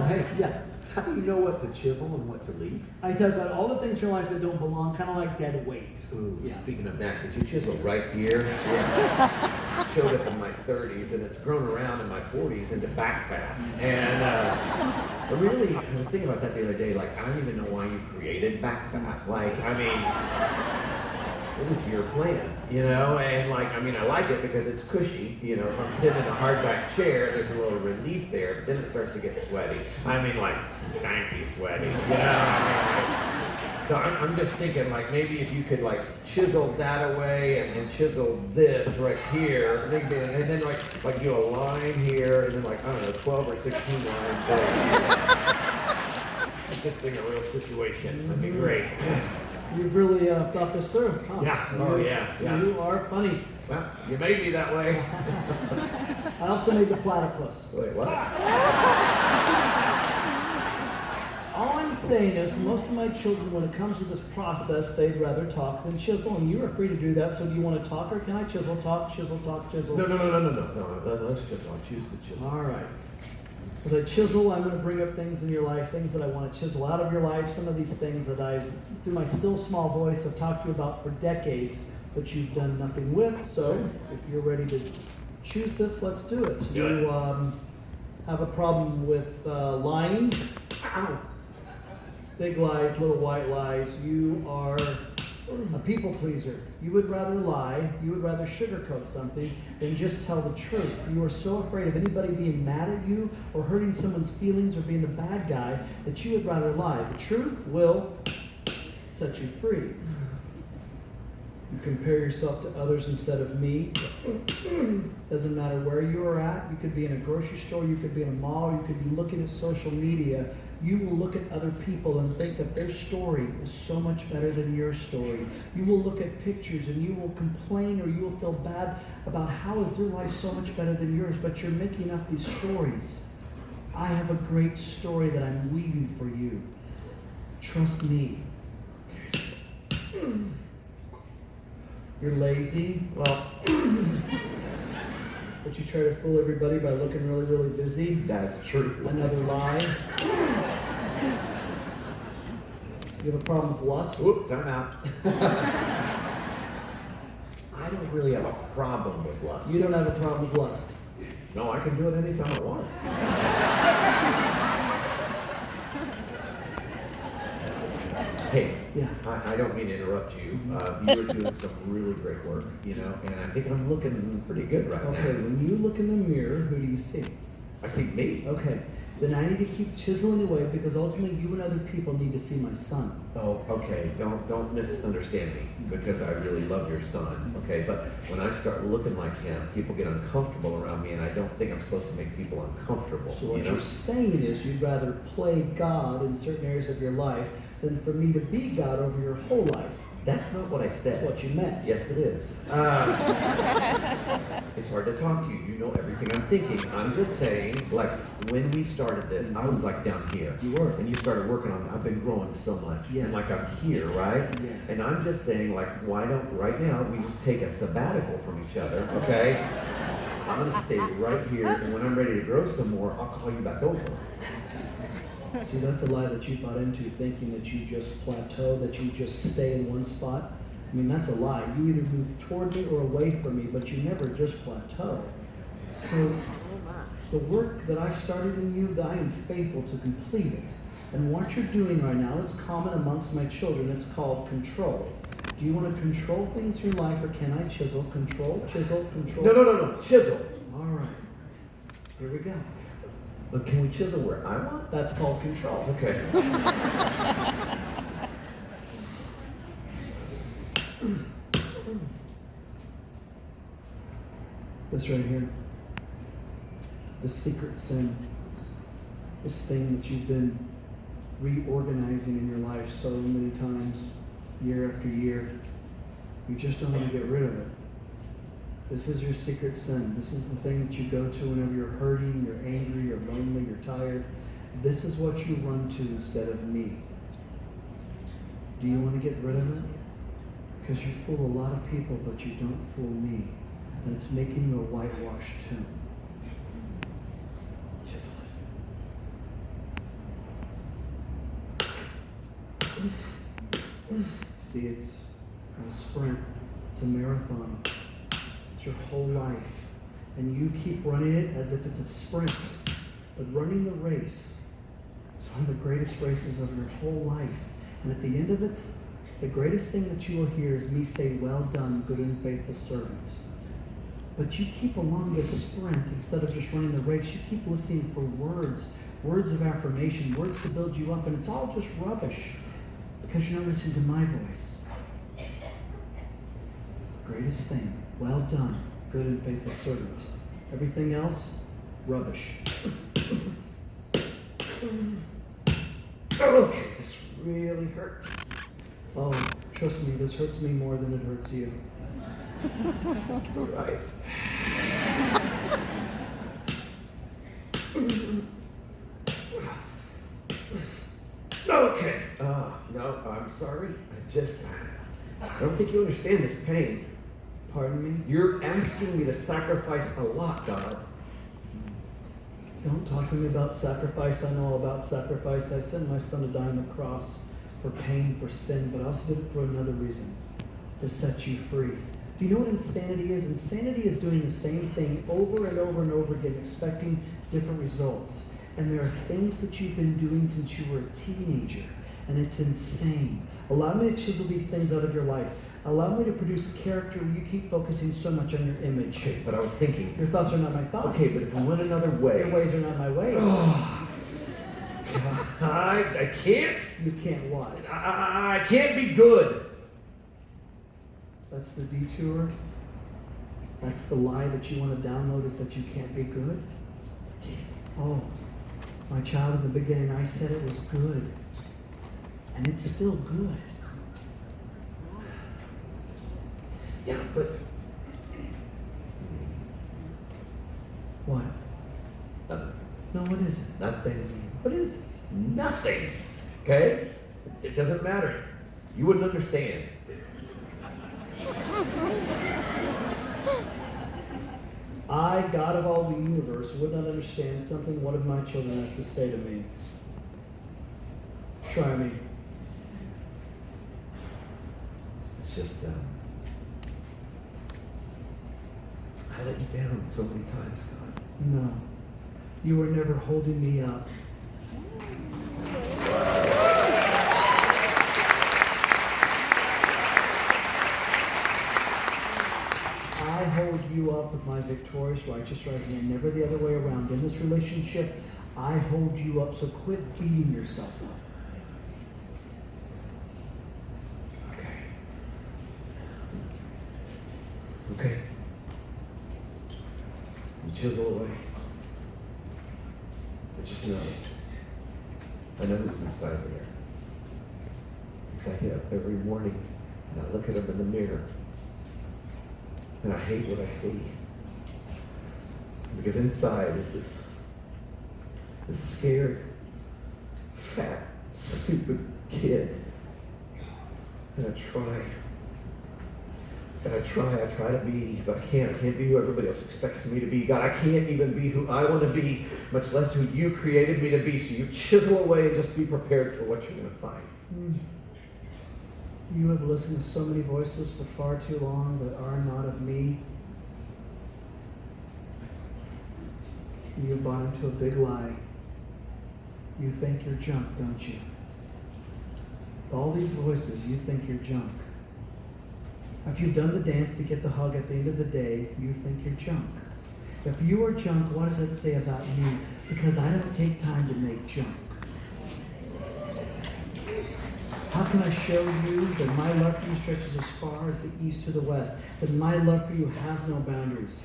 Hey, Yeah. how do you know what to chisel and what to leave? I talk about all the things in your life that don't belong, kind of like dead weight. Ooh, Yeah. speaking of that, could you chisel right here? Yeah. Showed up in my 30s, and it's grown around in my 40s into back fat. And but really, I was thinking about that the other day. Like, I don't even know why you created back fat. Like, I mean, it was your plan, you know? And like, I mean, I like it because it's cushy. You know, if I'm sitting in a hardback chair, there's a little relief there, but then it starts to get sweaty. I mean, like, stanky sweaty, you know? So I'm just thinking, like, maybe if you could, like, chisel that away and chisel this right here, and then like do a line here, and then, like, I don't know, 12 or 16 lines there. Make this thing a real situation. That'd be great. You've really thought this through, huh? Yeah. Oh, yeah. You are funny. Well, you made me that way. I also made the platypus. Wait, what? All I'm saying is most of my children, when it comes to this process, they'd rather talk than chisel, and you are free to do that. So do you want to talk, or can I chisel, talk, chisel, talk, chisel? No, let's chisel. I'll choose the chisel. All right. As I chisel, I'm going to bring up things in your life, things that I want to chisel out of your life, some of these things that I've, through my still small voice, have talked to you about for decades, but you've done nothing with. So if you're ready to choose this, let's do it. You have a problem with lying. Ow. Big lies, little white lies. You are a people pleaser. You would rather lie, you would rather sugarcoat something than just tell the truth. You are so afraid of anybody being mad at you or hurting someone's feelings or being the bad guy that you would rather lie. The truth will set you free. You compare yourself to others instead of me. Doesn't matter where you are at. You could be in a grocery store, you could be in a mall, you could be looking at social media. You will look at other people and think that their story is so much better than your story. You will look at pictures and you will complain or you will feel bad about how is their life so much better than yours, but you're making up these stories. I have a great story that I'm weaving for you. Trust me. You're lazy. Well, but you try to fool everybody by looking really, really busy. That's true. Another lie. You have a problem with lust? Whoop, time out. I don't really have a problem with lust. You don't have a problem with lust. No, I can do it anytime I want. Hey, Yeah. I don't mean to interrupt you. You were doing some really great work, you know, and I think I'm looking pretty good right Okay, now. when you look in the mirror, who do you see? I see me. Okay, then I need to keep chiseling away because ultimately you and other people need to see my son. Oh, okay. Don't misunderstand me because I really love your son. Okay, but when I start looking like him, people get uncomfortable around me, and I don't think I'm supposed to make people uncomfortable. So what you know? you're saying is you'd rather play God in certain areas of your life than for me to be God over your whole life. That's not what I said. That's what you meant. Yes, it is. It's hard to talk to you. You know everything I'm thinking. I'm just saying, like, when we started this, I was like down here. You were. And you started working on it. I've been growing so much. Yes. And like I'm here, right? Yes. And I'm just saying, like, why don't, right now, we just take a sabbatical from each other, okay? I'm going to stay right here, and when I'm ready to grow some more, I'll call you back over. See, that's a lie that you bought into, thinking that you just plateau, that you just stay in one spot. I mean, that's a lie. You either move toward me or away from me, but you never just plateau. So the work that I've started in you, that I am faithful to complete it. And what you're doing right now is common amongst my children. It's called control. Do you want to control things in your life, or can I chisel? Control, chisel, control. No. Chisel. All right. Here we go. But can we chisel where I want? That's called control. Okay. This right here. The secret sin. This thing that you've been reorganizing in your life so many times, year after year. You just don't want to get rid of it. This is your secret sin. This is the thing that you go to whenever you're hurting, you're angry, you're lonely, you're tired. This is what you run to instead of me. Do you want to get rid of it? Because you fool a lot of people, but you don't fool me. And it's making you a whitewashed tomb. Chisel it. See, it's a sprint. It's a marathon. It's your whole life. And you keep running it as if it's a sprint. But running the race is one of the greatest races of your whole life. And at the end of it, the greatest thing that you will hear is me say, well done, good and faithful servant. But you keep along this sprint instead of just running the race. You keep listening for words of affirmation, words to build you up, and it's all just rubbish because you're not listening to my voice. Greatest thing, well done, good and faithful servant. Everything else, rubbish. Okay, this really hurts. Oh, trust me, this hurts me more than it hurts you. Right. Okay. No, I'm sorry. I don't think you understand this pain. Pardon me? You're asking me to sacrifice a lot, God. Don't talk to me about sacrifice. I know all about sacrifice. I sent my son to die on the cross for pain, for sin, but I also did it for another reason, to set you free. Do you know what insanity is? Insanity is doing the same thing over and over and over again, expecting different results. And there are things that you've been doing since you were a teenager, and it's insane. Allow me to chisel these things out of your life. Allow me to produce character where you keep focusing so much on your image. Okay, but I was thinking. Your thoughts are not my thoughts. Okay, but if I went another way. Your ways are not my ways. I can't. You can't what? I can't be good. That's the detour. That's the lie that you want to download, is that you can't be good. Oh, my child, in the beginning I said it was good. And it's still good. Yeah, but what? nothing. No, what is it? Nothing. What is it? Nothing. Okay? It doesn't matter. You wouldn't understand. I, God of all the universe, would not understand something one of my children has to say to me. Try me. It's just, I let you down so many times, God. No. You were never holding me up. I hold you up with my victorious, righteous right hand, never the other way around. In this relationship, I hold you up, so quit beating yourself up. Okay. You chisel away. But just know, I know who's inside there. Because I get up every morning and I look at him in the mirror and I hate what I see. Because inside is this scared, fat, stupid kid. And I try to be, but I can't be who everybody else expects me to be. God, I can't even be who I want to be, much less who you created me to be. So you chisel away and just be prepared for what you're going to find. You have listened to so many voices for far too long that are not of me. You have bought into a big lie. You think you're junk, don't you? With all these voices, you think you're junk. If you've done the dance to get the hug at the end of the day, you think you're junk. If you are junk, what does that say about me? Because I don't take time to make junk. How can I show you that my love for you stretches as far as the east to the west? That my love for you has no boundaries?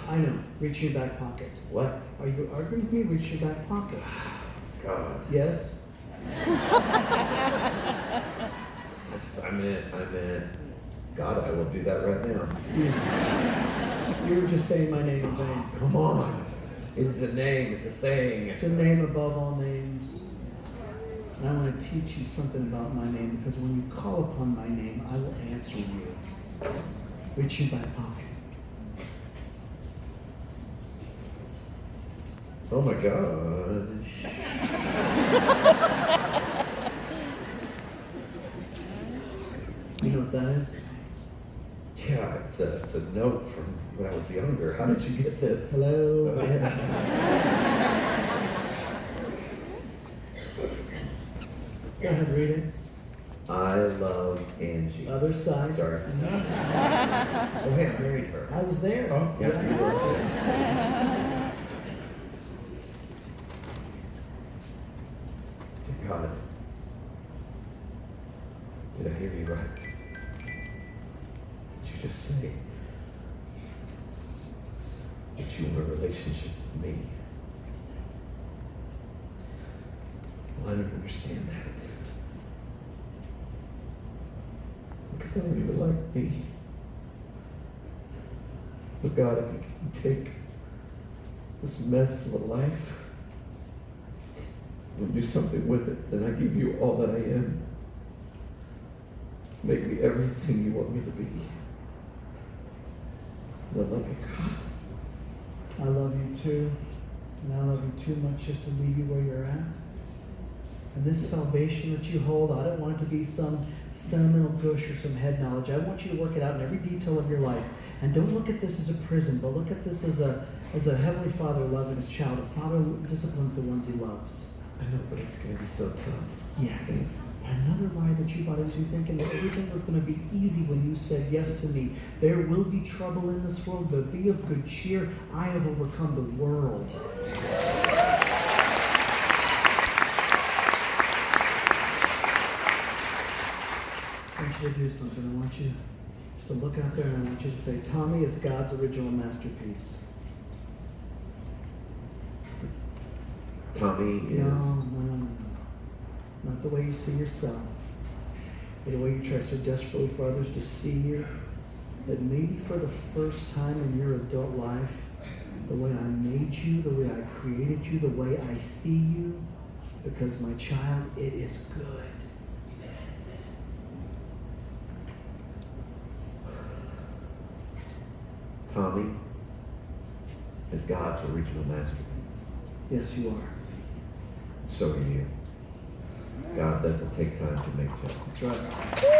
I know. Reach in your back pocket. What? Are you arguing with me? Reach in your back pocket. God. Yes? I'm in. God, I will do that right now. You were just saying my name in vain. Come on. It's a name. It's a saying. It's a name above all names. And I want to teach you something about my name, because when you call upon my name, I will answer you. Reach in my pocket. Oh my God. that is? Yeah, it's a note from when I was younger. How did you get this? Hello. Oh, yeah. Go ahead, read it. I love Angie. Other side. Sorry. Oh, hey, I married her. I was there. Oh, yeah, you were. Yeah. Dear God, did I hear you right? Did you just say that you want a relationship with me? Well, I don't understand that. Because I don't even like me. But God, if you can take this mess of a life and do something with it, then I give you all that I am. Make me everything you want me to be. And I love you, God. I love you too. And I love you too much just to leave you where you're at. And this salvation that you hold, I don't want it to be some sentimental push or some head knowledge. I want you to work it out in every detail of your life. And don't look at this as a prison, but look at this as a Heavenly Father loving his child. A father disciplines the ones he loves. I know, but it's going to be so tough. Yes. Another lie that you bought into, thinking that everything was going to be easy when you said yes to me. There will be trouble in this world, but be of good cheer. I have overcome the world. I want you to do something. I want you just to look out there and I want you to say, Tommy is God's original masterpiece. Tommy is... No. Not the way you see yourself, but the way you try so desperately for others to see you, that maybe for the first time in your adult life, the way I made you, the way I created you, the way I see you, because my child, it is good. Tommy is God's original masterpiece. Yes, you are. So are you. God doesn't take time to make judgments. That's right.